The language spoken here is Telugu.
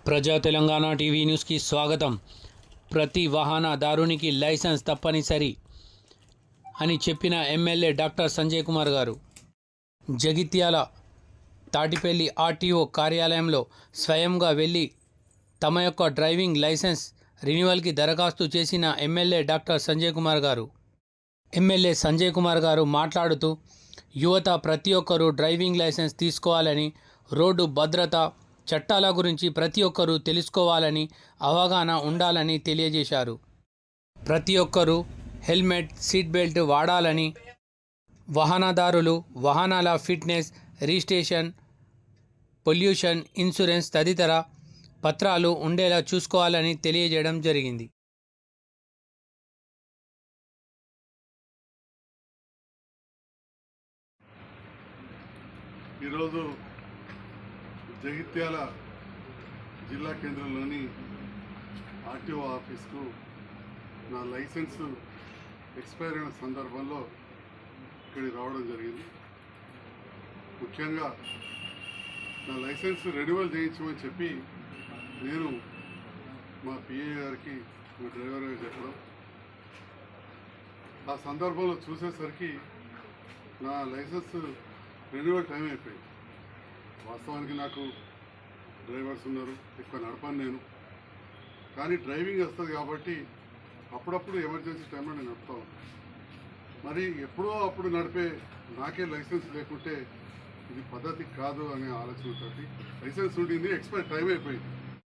ప్రజా తెలంగాణ టీవీ న్యూస్కి స్వాగతం. ప్రతి వాహనదారునికి లైసెన్స్ తప్పనిసరి అని చెప్పిన ఎమ్మెల్యే డాక్టర్ సంజయ్ కుమార్ గారు జగిత్యాల తాటిపల్లి ఆర్టీఓ కార్యాలయంలో స్వయంగా వెళ్ళి తమ యొక్క డ్రైవింగ్ లైసెన్స్ రెన్యువల్కి దరఖాస్తు చేసిన ఎమ్మెల్యే డాక్టర్ సంజయ్ కుమార్ గారు మాట్లాడుతూ యువత ప్రతి ఒక్కరూ డ్రైవింగ్ లైసెన్స్ తీసుకోవాలని, రోడ్డు భద్రత చట్టాల గురించి ప్రతి ఒక్కరూ తెలుసుకోవాలని, అవగాహన ఉండాలని తెలియజేశారు. ప్రతి ఒక్కరూ హెల్మెట్, సీట్ బెల్ట్ వాడాలని, వాహనదారులు వాహనాల ఫిట్నెస్, రిజిస్ట్రేషన్, పొల్యూషన్ ఇన్సూరెన్స్ తదితర పత్రాలు ఉండేలా చూసుకోవాలని తెలియజేయడం జరిగింది. ఈరోజు జగిత్యాల జిల్లా కేంద్రంలోని ఆర్టీఓ ఆఫీస్కు నా లైసెన్సు ఎక్స్పైర్ అయిన సందర్భంలో ఇక్కడికి రావడం జరిగింది. ముఖ్యంగా నా లైసెన్స్ రెన్యువల్ చేయించమని చెప్పి నేను మా పిఏ గారికి, మా డ్రైవర్ గారికి చెప్పడం, ఆ సందర్భంలో చూసేసరికి నా లైసెన్స్ రెన్యువల్ టైం అయిపోయింది. వాస్తవానికి నాకు డ్రైవర్స్ ఉన్నారు, ఎక్కువ నడపను నేను, కానీ డ్రైవింగ్ వస్తుంది కాబట్టి అప్పుడప్పుడు ఎమర్జెన్సీ టైంలో నేను నడుపుతాను. మరి ఎప్పుడో అప్పుడు నడిపే నాకే లైసెన్స్ లేకుంటే ఇది పద్ధతి కాదు అనే ఆలోచనతోటి లైసెన్స్ ఉండింది, ఎక్స్పైర్ టైం అయిపోయింది.